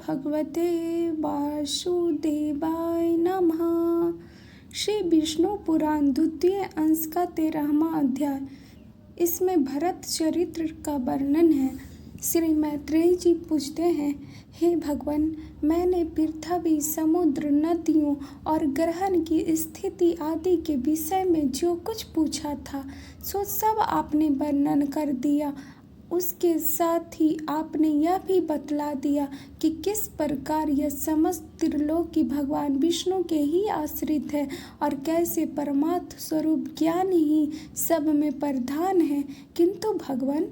भगवते वासुदेवाय नमः। श्री विष्णु पुराण द्वितीय अंश का 13वां अध्याय। इसमें भरत चरित्र का वर्णन है। श्री मैत्रेय जी पूछते हैं, हे भगवान, मैंने पृथ्वी, समुद्र, नदियों और ग्रहण की स्थिति आदि के विषय में जो कुछ पूछा था सो सब आपने वर्णन कर दिया। उसके साथ ही आपने यह भी बतला दिया कि किस प्रकार यह समस्त त्रिलोकी भगवान विष्णु के ही आश्रित है और कैसे परमात्म स्वरूप ज्ञान ही सब में प्रधान है। किंतु भगवान,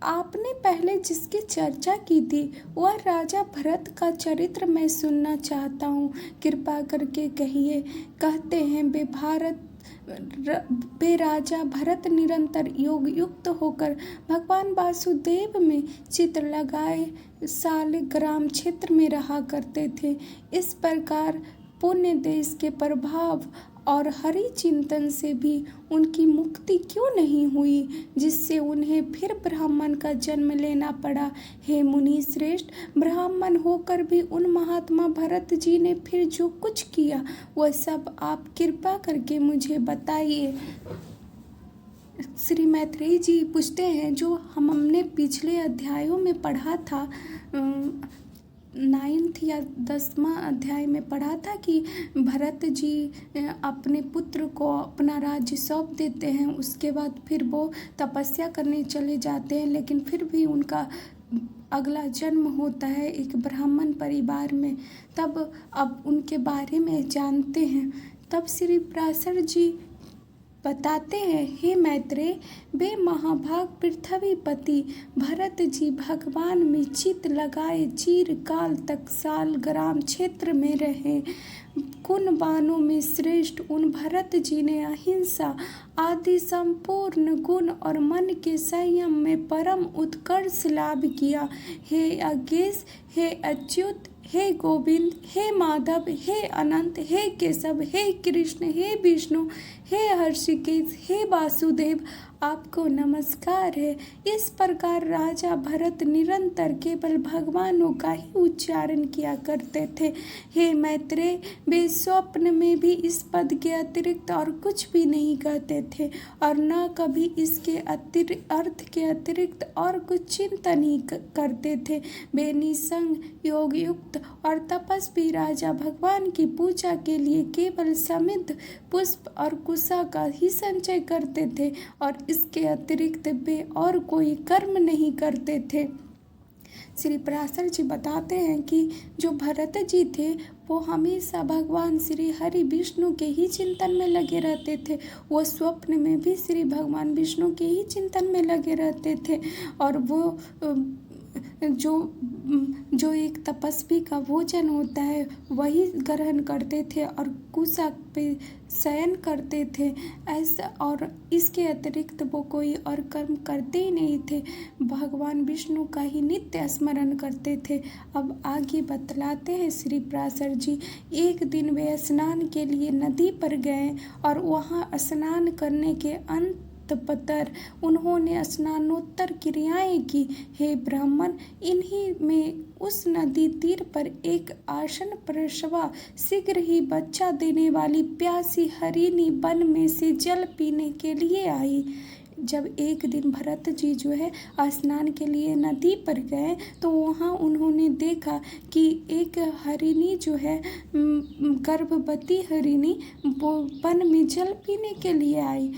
आपने पहले जिसकी चर्चा की थी वह राजा भरत का चरित्र मैं सुनना चाहता हूँ। कृपा करके कहिए। कहते हैं वे राजा भरत निरंतर योग युक्त होकर भगवान वासुदेव में चित्त लगाए सालिग्राम क्षेत्र में रहा करते थे। इस प्रकार पुण्य देश के प्रभाव और हरि चिंतन से भी उनकी मुक्ति क्यों नहीं हुई, जिससे उन्हें फिर ब्राह्मण का जन्म लेना पड़ा। हे मुनि श्रेष्ठ, ब्राह्मण होकर भी उन महात्मा भरत जी ने फिर जो कुछ किया वह सब आप कृपा करके मुझे बताइए। श्री मैत्रेय जी पूछते हैं, जो हमने पिछले अध्यायों में पढ़ा था, 9th या 10वां अध्याय में पढ़ा था कि भरत जी अपने पुत्र को अपना राज्य सौंप देते हैं। उसके बाद फिर वो तपस्या करने चले जाते हैं, लेकिन फिर भी उनका अगला जन्म होता है एक ब्राह्मण परिवार में। तब अब उनके बारे में जानते हैं। तब श्री पराशर जी बताते हैं, हे मैत्रेय, वे महाभाग पृथ्वीपति भरत जी भगवान में चित्त लगाए चिरकाल तक सालग्राम क्षेत्र में रहे। गुणवानों में श्रेष्ठ उन भरत जी ने अहिंसा आदि संपूर्ण गुण और मन के संयम में परम उत्कर्ष लाभ किया। हे अज्ञेश, हे अच्युत, हे गोविंद, हे माधव, हे अनंत, हे केशव, हे कृष्ण, हे विष्णु, हे हर्षिकेश, हे वासुदेव, आपको नमस्कार है। इस प्रकार राजा भरत निरंतर केवल भगवानों का ही उच्चारण किया करते थे। हे मैत्रेय, वे स्वप्न में भी इस पद के अतिरिक्त और कुछ भी नहीं कहते थे और न कभी इसके अर्थ के अतिरिक्त और कुछ चिंतन ही करते थे। वे निसंग, योग युक्त और तपस्वी राजा भगवान की पूजा के लिए केवल समिध, पुष्प और कुशा का ही संचय करते थे और इसके अतिरिक्त वे और कोई कर्म नहीं करते थे। श्री पराशर जी बताते हैं कि जो भरत जी थे वो हमेशा भगवान श्री हरि विष्णु के ही चिंतन में लगे रहते थे। वो स्वप्न में भी श्री भगवान विष्णु के ही चिंतन में लगे रहते थे और वो जो एक तपस्वी का भोजन होता है वही ग्रहण करते थे और कुशा पे शयन करते थे ऐसा, और इसके अतिरिक्त वो कोई और कर्म करते ही नहीं थे। भगवान विष्णु का ही नित्य स्मरण करते थे। अब आगे बतलाते हैं श्री पराशर जी। एक दिन वे स्नान के लिए नदी पर गए और वहाँ स्नान करने के तत्परता उन्होंने स्नानोत्तर क्रियाएं की। हे ब्राह्मण, इन्हीं में उस नदी तीर पर एक आसन प्रसवा शीघ्र ही बच्चा देने वाली प्यासी हरिणी वन में से जल पीने के लिए आई। जब एक दिन भरत जी जो है स्नान के लिए नदी पर गए तो वहाँ उन्होंने देखा कि एक हरिणी जो है गर्भवती हरिणी वो वन में जल पीने के लिए आई।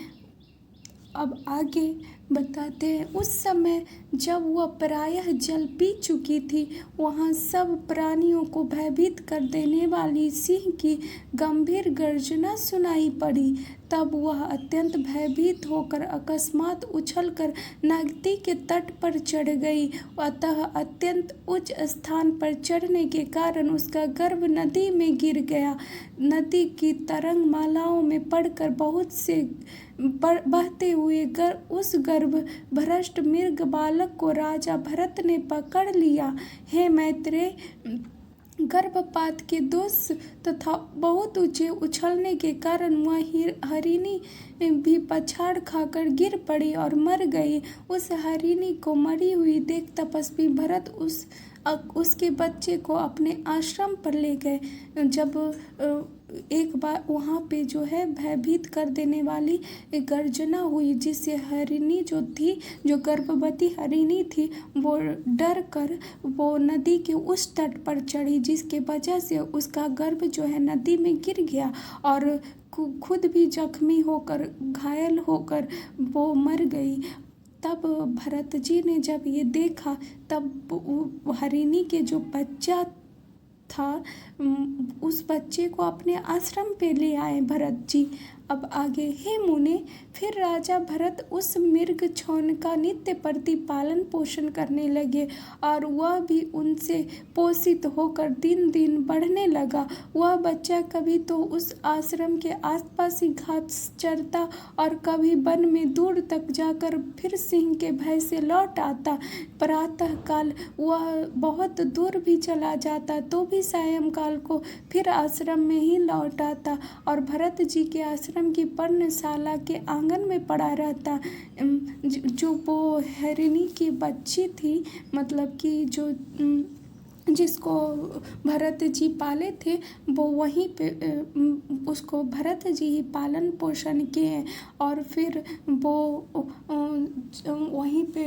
अब आगे बताते हैं, उस समय जब वह प्रायः जल पी चुकी थी, वहाँ सब प्राणियों को भयभीत कर देने वाली सिंह की गंभीर गर्जना सुनाई पड़ी। तब वह अत्यंत भयभीत होकर अकस्मात उछलकर नदी के तट पर चढ़ गई। अतः अत्यंत उच्च स्थान पर चढ़ने के कारण उसका गर्भ नदी में गिर गया। नदी की तरंग मालाओं में पड़कर बहुत से बहते हुए उस गर्भ भ्रष्ट मृग बालक को राजा भरत ने पकड़ लिया। हे मैत्रेय, गर्भपात के दोष तथा बहुत ऊंचे उछलने के कारण वह हरिणी भी पछाड़ खाकर गिर पड़ी और मर गई। उस हरिणी को मरी हुई देख तपस्वी भरत उस उसके बच्चे को अपने आश्रम पर ले गए। जब एक बार वहाँ पे जो है भयभीत कर देने वाली एक गर्जना हुई, जिससे हरिणी जो थी, जो गर्भवती हरिणी थी, वो डर कर वो नदी के उस तट पर चढ़ी, जिसके वजह से उसका गर्भ जो है नदी में गिर गया और खुद भी जख्मी होकर, घायल होकर वो मर गई। तब भरत जी ने जब ये देखा, तब हरिणी के जो बच्चा था उस बच्चे को अपने आश्रम पे ले आए भरत जी। अब आगे, हे मुने, फिर राजा भरत उस मृग छौन का नित्य प्रति पालन पोषण करने लगे और वह भी उनसे पोषित होकर दिन दिन बढ़ने लगा। वह बच्चा कभी तो उस आश्रम के आसपास ही घास चरता और कभी वन में दूर तक जाकर फिर सिंह के भय से लौट आता। प्रातः काल वह बहुत दूर भी चला जाता तो भी सायंकाल को फिर आश्रम में ही लौट आता और भरत जी के आश्रम की पर्णशाला के आंगन में पड़ा रहता। जो वो हरिणी की बच्ची थी, मतलब कि जो जिसको भरत जी पाले थे, वो वहीं पे उसको भरत जी ही पालन पोषण किए और फिर वो वहीं पे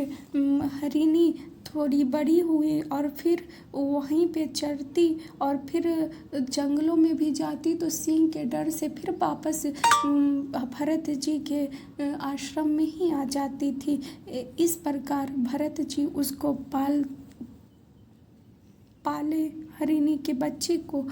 हरिणी थोड़ी बड़ी हुई और फिर वहीं पे चरती और फिर जंगलों में भी जाती तो सिंह के डर से फिर वापस भरत जी के आश्रम में ही आ जाती थी। इस प्रकार भरत जी उसको पाले हरिणी के बच्चे को।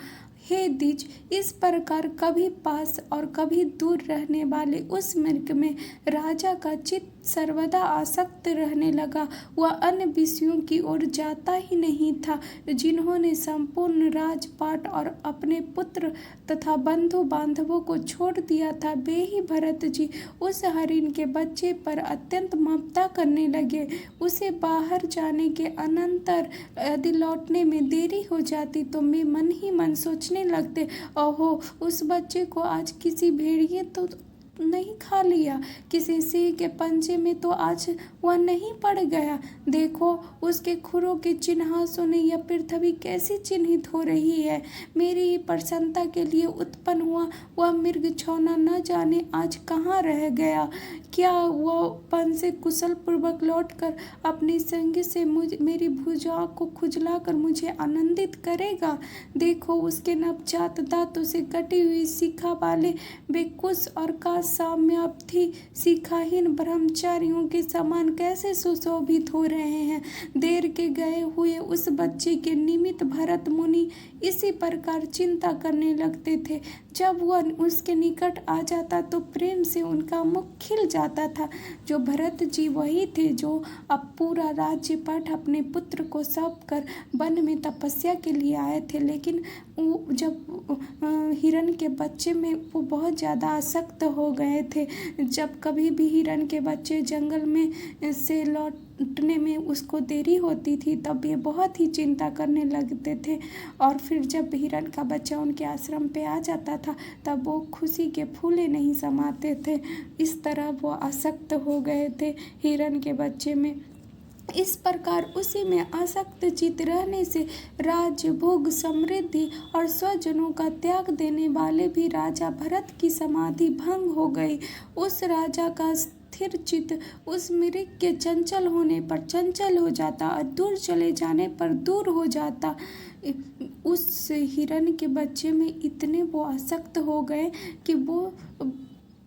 हे द्विज, इस प्रकार कभी पास और कभी दूर रहने वाले उस मृग में राजा का चित्त सर्वदा आसक्त रहने लगा। वह अन्य विषयों की ओर जाता ही नहीं था। जिन्होंने संपूर्ण राजपाट और अपने पुत्र तथा बंधु बांधवों को छोड़ दिया था, वे ही भरत जी उस हरिण के बच्चे पर अत्यंत ममता करने लगे। उसे बाहर जाने के अनंतर यदि लौटने में देरी हो जाती तो मैं मन ही मन सोचने लगते, ओहो, उस बच्चे को आज किसी भेड़िए तो नहीं खा लिया, किसी सिंह के पंजे में तो आज वह नहीं पड़ गया। देखो उसके खुरों के चिन्हासों ने यह पृथ्वी कैसी चिन्हित हो रही है। मेरी प्रसन्नता के लिए उत्पन्न हुआ वह मृग छौना न जाने आज कहाँ रह गया। क्या वह वन से कुशल पूर्वक लौटकर अपनी संग से मेरी भुजाओं को खुजलाकर मुझे आनंदित करेगा। देखो उसके नवजात दांतों से कटी हुई शिखा वाले बेकुश और का साम्यार्थी शिखाहीन ब्रह्मचारियों के समान कैसे सुशोभित हो रहे हैं। देर के गए हुए उस बच्चे के निमित्त भरत मुनि इसी प्रकार चिंता करने लगते थे। जब वह उसके निकट आ जाता तो प्रेम से उनका मुख खिल जाता था। जो भरत जी वही थे जो अब पूरा राज्यपाट अपने पुत्र को सौंप कर वन में तपस्या के लिए आए थे, लेकिन जब हिरण के बच्चे में वो बहुत ज़्यादा आसक्त हो गए थे। जब कभी भी हिरण के बच्चे जंगल में से लौटने में उसको देरी होती थी तब ये बहुत ही चिंता करने लगते थे और फिर जब हिरण का बच्चा उनके आश्रम पे आ जाता था तब वो खुशी के फूले नहीं समाते थे। इस तरह वो आसक्त हो गए थे हिरण के बच्चे में। इस प्रकार उसी में आसक्त चित रहने से राज्य, भोग, समृद्धि और स्वजनों का त्याग देने वाले भी राजा भरत की समाधि भंग हो गई। उस राजा का स्थिर चित उस मृग के चंचल होने पर चंचल हो जाता और दूर चले जाने पर दूर हो जाता। उस हिरण के बच्चे में इतने वो आसक्त हो गए कि वो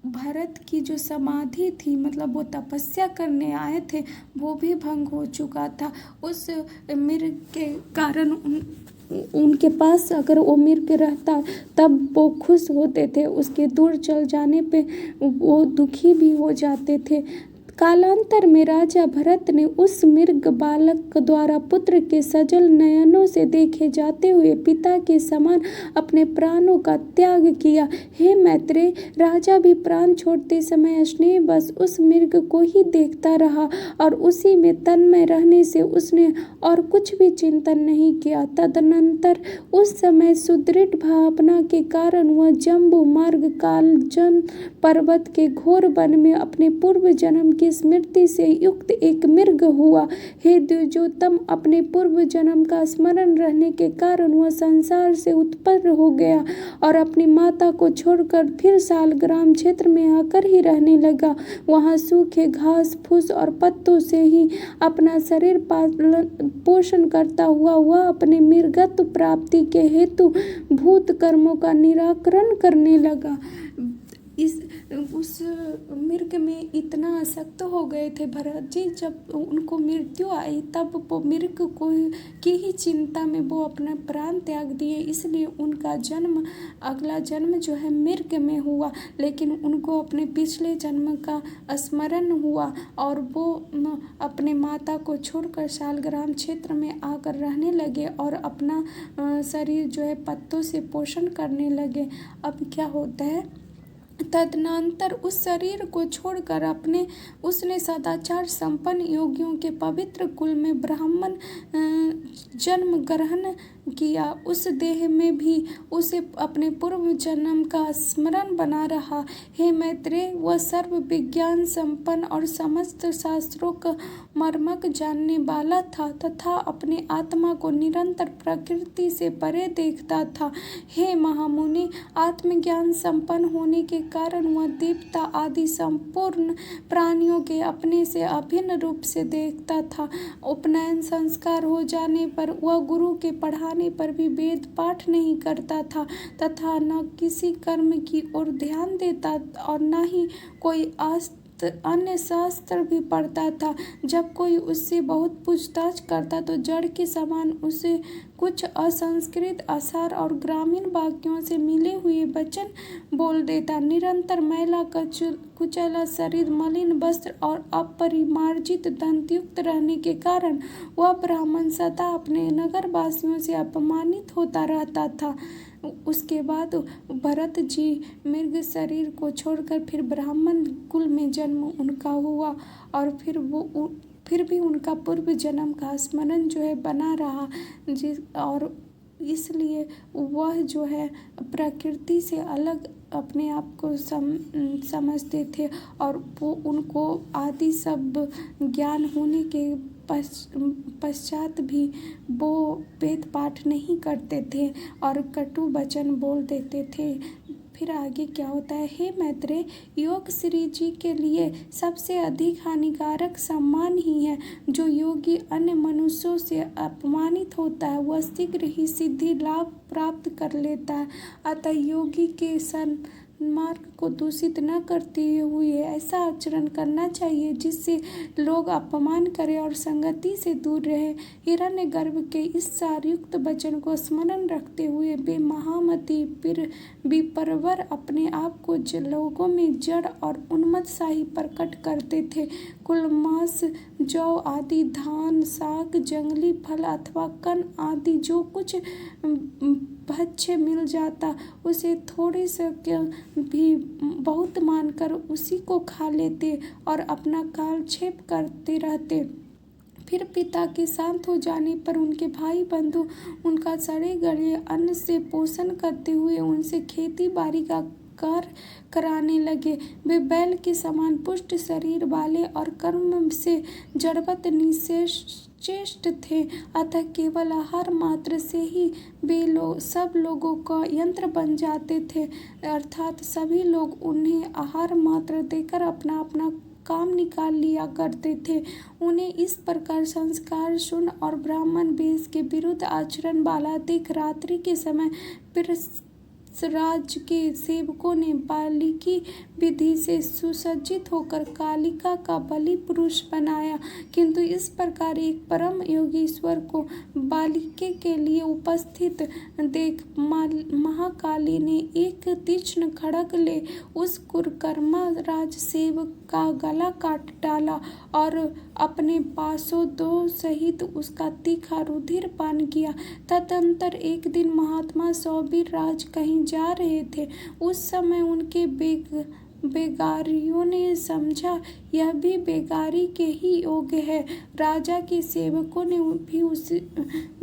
भरत की जो समाधि थी, मतलब वो तपस्या करने आए थे, वो भी भंग हो चुका था। उस मृग के कारण उनके पास अगर वो मृग रहता तब वो खुश होते थे, उसके दूर चल जाने पे वो दुखी भी हो जाते थे। कालांतर में राजा भरत ने उस मृग बालक द्वारा पुत्र के सजल नयनों से देखे जाते हुए पिता के समान अपने प्राणों का त्याग किया। हे मैत्रेय, राजा भी प्राण छोड़ते समय स्नेह बस उस मृग को ही देखता रहा और उसी में तन्मय रहने से उसने और कुछ भी चिंतन नहीं किया। तदनंतर उस समय सुदृढ़ भावना के कारण वह जम्बू मार्ग कालजन पर्वत के घोर वन में अपने पूर्व जन्म की की स्मृति से युक्त एक मृग हुआ। हे द्विजोत्तम, अपने पूर्व जन्म का स्मरण रहने के कारण वह संसार से उत्पन्न हो गया और अपनी माता को छोड़कर फिर सालग्राम क्षेत्र में आकर ही रहने लगा। वहाँ सूखे घास फूस और पत्तों से ही अपना शरीर पालन पोषण करता हुआ वह अपने मृगत्व प्राप्ति के हेतु भूत कर्मों का निराकरण करने लगा। उस मृग में इतना आसक्त हो गए थे भरत जी, जब उनको मृत्यु आई तब वो मृग को की ही चिंता में वो अपना प्राण त्याग दिए। इसलिए उनका जन्म अगला जन्म जो है मृग में हुआ, लेकिन उनको अपने पिछले जन्म का स्मरण हुआ और वो अपने माता को छोड़कर सालग्राम क्षेत्र में आकर रहने लगे और अपना शरीर जो है पत्तों से पोषण करने लगे। अब क्या होता है, तदनंतर उस शरीर को छोड़कर उसने सदाचार संपन्न योगियों के पवित्र कुल में ब्राह्मण जन्म ग्रहण किया। उस देह में भी उसे अपने पूर्व जन्म का स्मरण बना रहा। हे मैत्रेय, वह सर्व विज्ञान संपन्न और समस्त शास्त्रों का मर्मक जानने वाला था तथा अपने आत्मा को निरंतर प्रकृति से परे देखता था। हे महामुनि, आत्मज्ञान संपन्न होने के कारण वह देवता आदि संपूर्ण प्राणियों के अपने से अभिन्न रूप से देखता था। उपनयन संस्कार हो जाने पर वह गुरु के पढ़ाने पर भी वेद पाठ नहीं करता था तथा न किसी कर्म की ओर ध्यान देता और न ही कोई अन्य शास्त्र भी पढ़ता था। जब कोई उससे बहुत पूछताछ करता तो जड़ के समान उसे कुछ असंस्कृत आसार और ग्रामीण वाक्यों से मिले हुए वचन बोल देता। निरंतर मैला कुचैला शरीर, मलिन वस्त्र और अपरिमार्जित दंतयुक्त रहने के कारण वह ब्राह्मण सदा अपने नगर वासियों से अपमानित होता रहता था। उसके बाद भरत जी मृग शरीर को छोड़कर फिर ब्राह्मण कुल में जन्म उनका हुआ और फिर भी उनका पूर्व जन्म का स्मरण जो है बना रहा और इसलिए वह जो है प्रकृति से अलग अपने आप को समझते थे और वो उनको आदि सब ज्ञान होने के पश्चात भी वो वेद पाठ नहीं करते थे और कटु वचन बोल देते थे। फिर आगे क्या होता है, हे मैत्रेय, योग श्री जी के लिए सबसे अधिक हानिकारक सम्मान ही है। जो योगी अन्य मनुष्यों से अपमानित होता है वह शीघ्र ही सिद्धि लाभ प्राप्त कर लेता है। अतः योगी के मार्ग को दूषित न करते हुए ऐसा आचरण करना चाहिए जिससे लोग अपमान करें और संगति से दूर रहे। हिरण्यगर्भ के इस सारयुक्त वचन को स्मरण रखते हुए वे महामती विप्रवर अपने आप को लोगों में जड़ और उन्मत्तशाही प्रकट करते थे। कुलमास, जौ आदि, धान, साग, जंगली फल अथवा कन आदि जो कुछ भक्ष्य मिल जाता उसे थोड़े से भी बहुत मानकर उसी को खा लेते और अपना कालक्षेप करते रहते। फिर पिता के शांत हो जाने पर उनके भाई बंधु उनका सड़े गले अन्न से पोषण करते हुए उनसे खेती बाड़ी का कार्य कराने लगे। वे बैल के समान पुष्ट शरीर वाले और कर्म से जड़वत निश्चेष्ट थे। अतः केवल आहार मात्र से ही वे सब लोगों का यंत्र बन जाते थे, अर्थात सभी लोग उन्हें आहार मात्र देकर अपना अपना काम निकाल लिया करते थे। उन्हें इस प्रकार संस्कार शून्य और ब्राह्मण वेश के विरुद्ध आचरण वाला देख रात्रि के समय राज के सेवकों ने बालिकी विधि से सुसज्जित होकर कालिका का बलि पुरुष बनाया। किंतु इस प्रकार एक परम योगी ईश्वर को बालिके के लिए उपस्थित देख महाकाली ने एक तीक्ष्ण खड्ग ले उस कुकर्मा राज सेवक का गला काट डाला और अपने पार्षदों सहित उसका तीखा रुधिर पान किया। तदंतर एक दिन महात्मा सौबीर राज कहीं जा रहे थे। उस समय उनके बेगारियों ने समझा यह भी बेगारी के ही योग्य है। राजा के सेवकों ने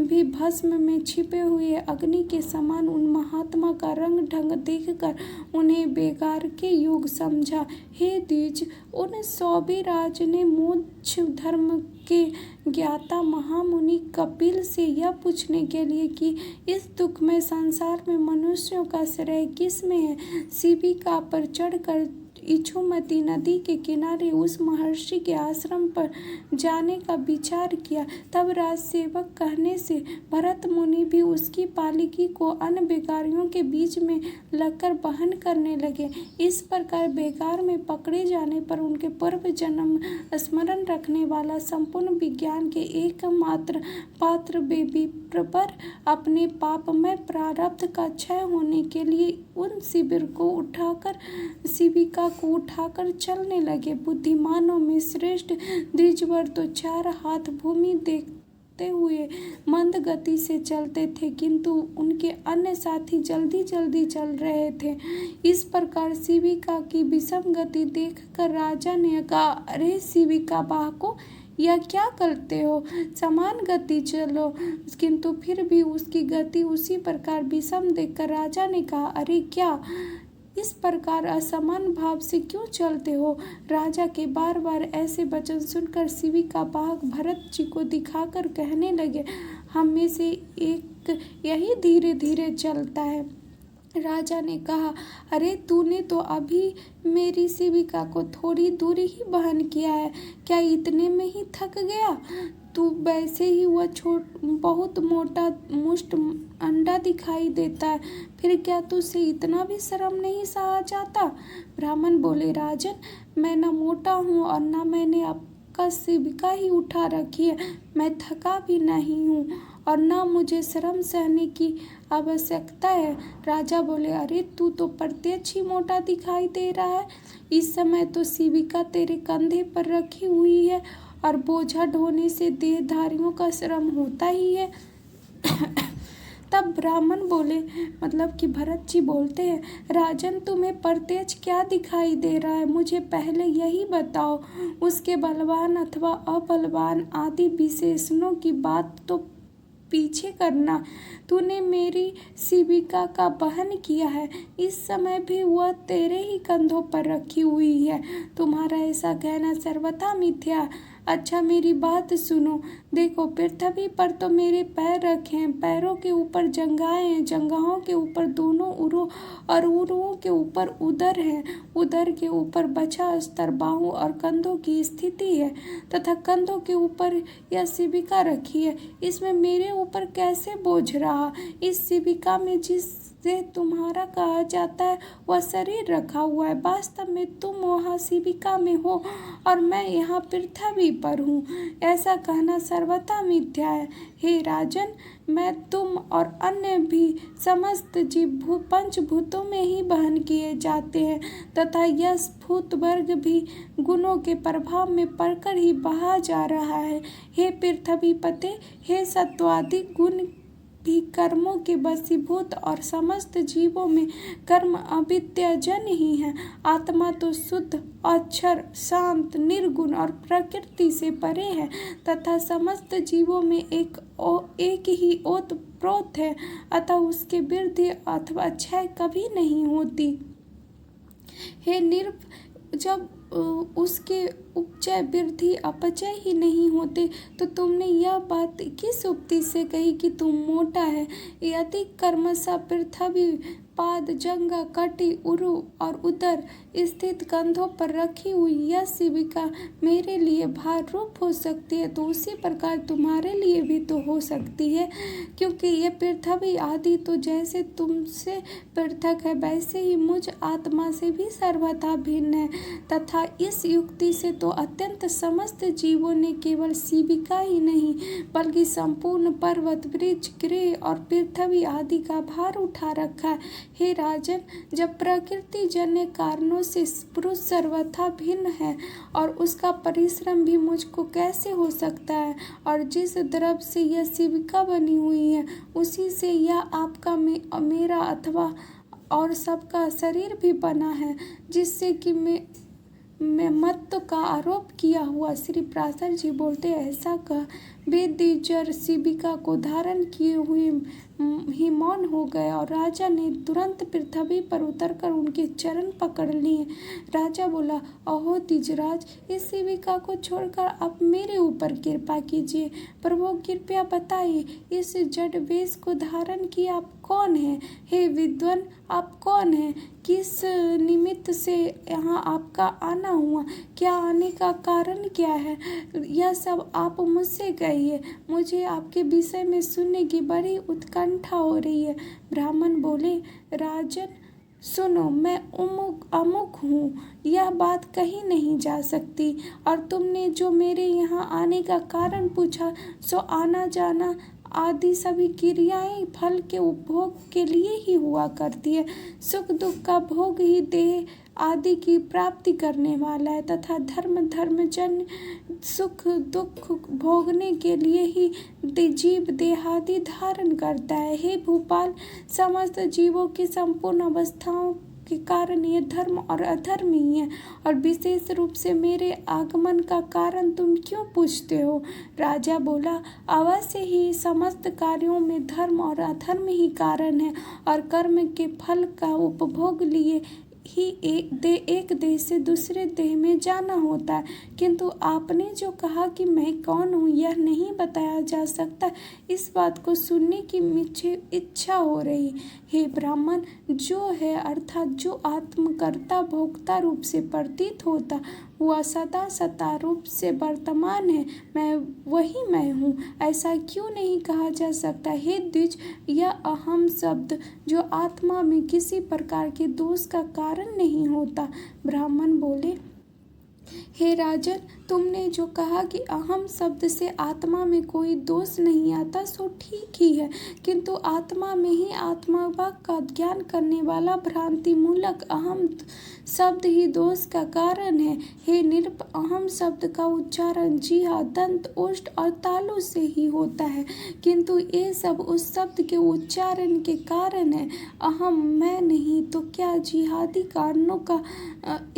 भी भस्म में छिपे हुए अग्नि के समान उन महात्मा का रंग ढंग देखकर उन्हें बेगार के योग समझा। हे द्विज, उन सौबिराज ने मोक्ष धर्म के ज्ञाता महामुनि कपिल से यह पूछने के लिए कि इस दुखमय संसार में मनुष्यों का श्रेय किस में है, शिविका पर चढ़कर इछुमती नदी के किनारे उस महर्षि के आश्रम पर जाने का विचार किया। तब राजसेवक कहने से भरत मुनि भी उसकी पालकी को अन्य बेगारियों के बीच में लगकर वहन करने लगे। इस प्रकार बेगार में पकड़े जाने पर उनके पूर्व जन्म स्मरण रखने वाला संपूर्ण विज्ञान के एकमात्र पात्र विप्रवर अपने पापमय प्रारब्ध का क्षय होने के लिए उन शिविका को उठाकर चलने लगे। बुद्धिमानों में श्रेष्ठ द्विजवर तो 4 हाथ भूमि देखते हुए मंद गति से चलते थे, किंतु उनके अन्य साथी जल्दी जल्दी चल रहे थे। इस प्रकार शिविका की विषम गति देखकर राजा ने कहा, अरे शिविका बाहको, यह क्या करते हो, समान गति चलो। किंतु फिर भी उसकी गति उसी प्रकार विषम देखकर राजा ने कहा, अरे क्या इस प्रकार असमान भाव से क्यों चलते हो। राजा के बार बार ऐसे वचन सुनकर शिविका बाहक भरत जी को दिखाकर कहने लगे, हम में से एक यही धीरे धीरे चलता है। राजा ने कहा, अरे तूने तो अभी मेरी शिविका को थोड़ी दूरी ही वहन किया है, क्या इतने में ही थक गया। तू वैसे ही वह बहुत मोटा मुष्ट अंडा दिखाई देता है, फिर क्या तुझसे इतना भी शर्म नहीं सहा जाता। ब्राह्मण बोले, राजन, मैं न मोटा हूँ और न मैंने आपका शिविका ही उठा रखी है, मैं थका भी नहीं हूँ और न मुझे शर्म सहने की आवश्यकता है। राजा बोले, अरे तू तो प्रत्यक्ष ही मोटा दिखाई दे रहा है, इस समय तो शिविका तेरे कंधे पर रखी हुई है और बोझा ढोने से देहधारियों का श्रम होता ही है। तब ब्राह्मण बोले, मतलब कि भरत जी बोलते हैं, राजन तुम्हें प्रत्यक्ष क्या दिखाई दे रहा है, मुझे पहले यही बताओ। उसके बलवान अथवा अबलवान आदि विशेषणों की बात तो पीछे करना। तूने मेरी शिविका का वहन किया है, इस समय भी वह तेरे ही कंधों पर रखी हुई है, तुम्हारा ऐसा कहना सर्वथा मिथ्या। अच्छा मेरी बात सुनो, देखो पृथ्वी पर तो मेरे पैर रखे हैं, पैरों के ऊपर जंघाएं हैं, जंघाओं के ऊपर दोनों उरों और उरों के ऊपर उदर है, उदर के ऊपर बछा स्तर बाहों और कंधों की स्थिति है तथा कंधों के ऊपर यह शिविका रखी है। इसमें मेरे ऊपर कैसे बोझ रहा। इस शिविका में जिससे तुम्हारा कहा जाता है वह शरीर रखा हुआ है, वास्तव में तुम वहाँ शिविका में हो और मैं यहाँ पृथ्वी पर हूँ, ऐसा कहना सर्वथा मिथ्या है। हे राजन, मैं तुम और अन्य भी समस्त जीव पंचभूतों में ही वहन किए जाते हैं तथा यह भूत वर्ग भी गुणों के प्रभाव में पड़कर ही बहा जा रहा है। हे पृथ्वीपते, हे सत्वादि गुण भी कर्मों के वशीभूत और समस्त जीवों में कर्म अविद्याजन ही है। आत्मा तो शुद्ध, अक्षर, शांत, निर्गुण और प्रकृति से परे है तथा समस्त जीवों में एक ही ओतप्रोत है, अतः उसके वृद्धि अथवा क्षय कभी नहीं होती। हे जब उसके उपचय वृद्धि अपचय ही नहीं होते तो तुमने यह बात किस युक्ति से कही कि तुम मोटा है। यदि कर्मशः पृथ्वी पाद, जंघा, कटी, उरु और उदर स्थित कंधों पर रखी हुई यह शिविका मेरे लिए भार रूप हो सकती है, तो उसी प्रकार तुम्हारे लिए भी तो हो सकती है, क्योंकि ये पृथ्वी आदि तो जैसे तुमसे पृथक है वैसे ही मुझ आत्मा से भी सर्वथा भिन्न है तथा इस युक्ति से तो अत्यंत समस्त जीवों ने केवल शिविका ही नहीं बल्कि संपूर्ण पर्वत, वृक्ष, गृह और पृथ्वी आदि का भार उठा रखा है। हे राजन, जब प्रकृति जन्य कारणों से पुरुष सर्वथा भिन्न है और उसका परिश्रम भी मुझको कैसे हो सकता है, और जिस द्रव्य से यह शिविका बनी हुई है उसी से यह आपका मेरा अथवा और सबका शरीर भी बना है, जिससे कि में मत का आरोप किया हुआ। श्री प्रासर जी बोलते ऐसा कह वेदजर शिविका को धारण किए हुए ही मौन हो गए और राजा ने तुरंत पृथ्वी पर उतरकर उनके चरण पकड़ लिए। राजा बोला, अहो द्विजराज, इस शिविका को छोड़कर आप मेरे ऊपर कृपा कीजिए। प्रभु कृपया बताइए, इस जड़ वेश को धारण किए आप कौन हैं? हे विद्वान, आप कौन हैं? किस निमित्त से यहाँ आपका आना हुआ? क्या आने का कारण क्या है? यह सब आप मुझसे कहिए। मुझे आपके विषय में सुनने की बड़ी उत्कंठा हो रही है। ब्राह्मण बोले, राजन सुनो, मैं अमुक हूँ, यह बात कही नहीं जा सकती। और तुमने जो मेरे यहाँ आने का कारण पूछा, सो आना जाना आदि सभी क्रियाएं फल के उपभोग के लिए ही हुआ करती है। सुख दुख का भोग ही देह आदि की प्राप्ति करने वाला है तथा धर्मजन्य सुख दुख भोगने के लिए ही जीव देहादि धारण करता है। हे भूपाल, समस्त जीवों की संपूर्ण अवस्थाओं के कारण ये धर्म और अधर्म ही है, और विशेष रूप से मेरे आगमन का कारण तुम क्यों पूछते हो? राजा बोला, अवश्य ही समस्त कार्यों में धर्म और अधर्म ही कारण है, और कर्म के फल का उपभोग लिए ही एक देश से दूसरे देश में जाना होता है। किंतु आपने जो कहा कि मैं कौन हूँ यह नहीं बताया जा सकता, इस बात को सुनने की मुझे इच्छा हो रही। हे ब्राह्मण, जो है अर्थात जो आत्मकर्ता भोक्ता रूप से प्रतीत होता हुआ सदा सत्ता रूप से वर्तमान है, मैं हूँ, ऐसा क्यों नहीं कहा जा सकता? हे द्विज, यह अहम शब्द जो आत्मा में किसी प्रकार के दोष का कारण नहीं होता। ब्राह्मण बोले, हे राजन, तुमने जो कहा कि अहम शब्द से आत्मा में कोई दोष नहीं आता, सो ठीक ही है, किंतु आत्मा में ही आत्मवाक का ज्ञान करने वाला भ्रांति मूलक अहम शब्द ही दोष का कारण है। हे निरप, अहम शब्द का उच्चारण जिहा, दंत, ओष्ठ और तालु से ही होता है, किंतु ये सब उस शब्द के उच्चारण के कारण है। अहम मैं नहीं तो क्या जिहादि कारणों का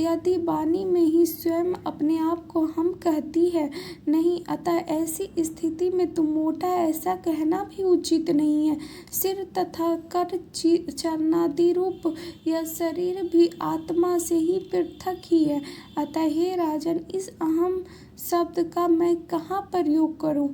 यदि वाणी में ही स्वयं अपने आप को हम कहती है नहीं, अतः ऐसी स्थिति में तुम मोटा ऐसा कहना भी उचित नहीं है। सिर तथा कर चरणादि रूप यह शरीर भी आत्मा से ही पृथक ही है। अतः हे राजन, इस अहम शब्द का मैं कहाँ प्रयोग करूँ?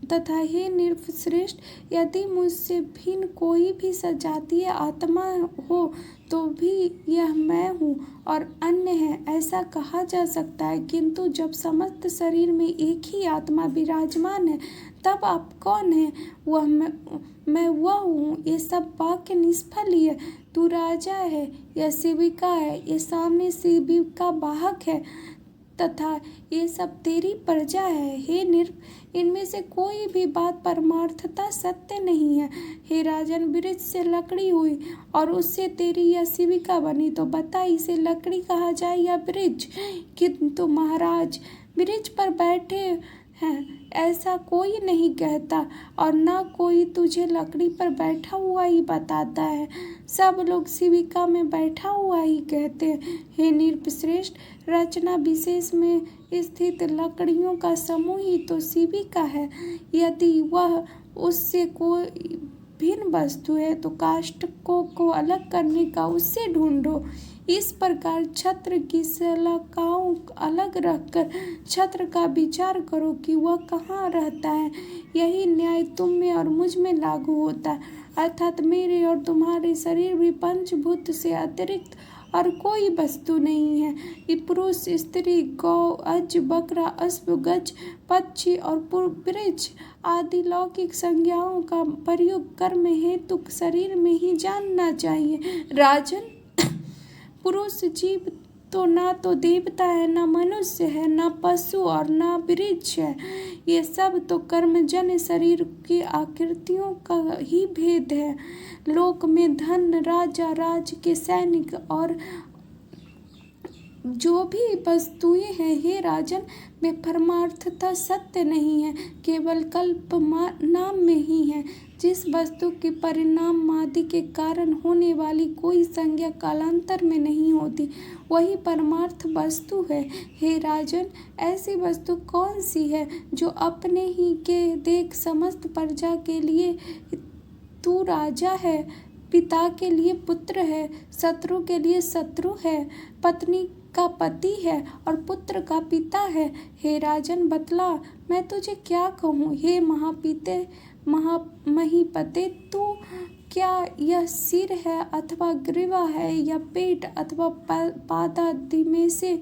तथा हे नृपश्रेष्ठ, यदि मुझसे भिन्न कोई भी सजातीय आत्मा हो तो भी यह मैं हूँ और अन्य है ऐसा कहा जा सकता है, किंतु जब समस्त शरीर में एक ही आत्मा विराजमान है तब आप कौन है? वह मैं वह हूँ। ये सब वाक्य निष्फल ही है। तू राजा है, यह शिविका है, ये सामने शिविका वाहक है तथा ये सब तेरी प्रजा है। हे नृप, इनमें से कोई भी बात परमार्थता सत्य नहीं है। हे राजन, वृक्ष से लकड़ी हुई और उससे तेरी यह शिविका बनी, तो बता इसे लकड़ी कहा जाए या वृक्ष? किंतु महाराज, वृक्ष पर बैठे हैं ऐसा कोई नहीं कहता और न कोई तुझे लकड़ी पर बैठा हुआ ही बताता है। सब लोग शिविका में बैठा हुआ ही कहते हैं। हे नृपश्रेष्ठ, रचना विशेष में स्थित लकड़ियों का समूह ही तो शिविका है। यदि वह उससे कोई भिन्न वस्तु है तो काष्ठों को अलग करने का उससे ढूंढो। इस प्रकार छत्र की शलाकाओं अलग रखकर छत्र का विचार करो कि वह कहाँ रहता है। यही न्याय तुम में और मुझ में लागू होता है, अर्थात मेरे और तुम्हारे शरीर भी पंचभूत से अतिरिक्त और कोई वस्तु नहीं है। ये पुरुष, स्त्री, गौ, अज, बकरा, अश्व, गज, पक्षी और वृक्ष आदि लौकिक संज्ञाओं का प्रयोग कर्म हेतु शरीर में ही जानना चाहिए। राजन, पुरुष जीव तो ना तो देवता है, न मनुष्य है, न पशु और न वृक्ष है। ये सब तो कर्मजन्य शरीर की आकृतियों का ही भेद है। लोक में धन, राजा, राज के सैनिक और जो भी वस्तुएं हैं, हे राजन, वे परमार्थता सत्य नहीं है, केवल कल्प नाम में ही है। जिस वस्तु की परिणाम मादि के कारण होने वाली कोई संज्ञा कालांतर में नहीं होती, वही परमार्थ वस्तु है। हे राजन, ऐसी वस्तु कौन सी है जो अपने ही के देख समस्त प्रजा के लिए तू राजा है, पिता के लिए पुत्र है, शत्रु के लिए शत्रु है, पत्नी का पति है और पुत्र का पिता है। हे राजन, बतला मैं तुझे क्या कहूँ। हे महीपते, तू क्या यह सिर है अथवा ग्रीवा है या पेट अथवा पादादि में से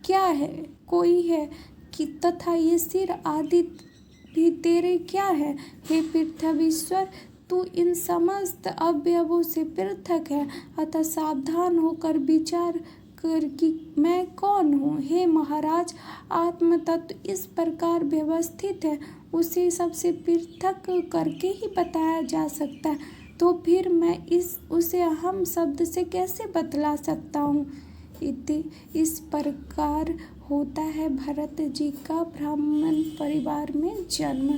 क्या है कोई है कि तथा ये सिर आदि भी तेरे क्या है। हे पृथ्वीश्वर, तू इन समस्त अवयवों से पृथक है, अतः सावधान होकर विचार कर कि मैं कौन हूँ। हे महाराज, आत्म तत्व इस प्रकार व्यवस्थित है, उसे सबसे पृथक करके ही बताया जा सकता है, तो फिर मैं उसे अहम शब्द से कैसे बतला सकता हूँ। इस प्रकार होता है भरत जी का ब्राह्मण परिवार में जन्म।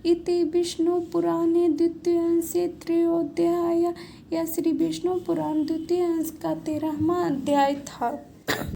इति विष्णु पुराणे द्वितीय अंशे त्रयोदयाय। यह श्री विष्णु पुराण द्वितीय अंश का 13वां अध्याय था।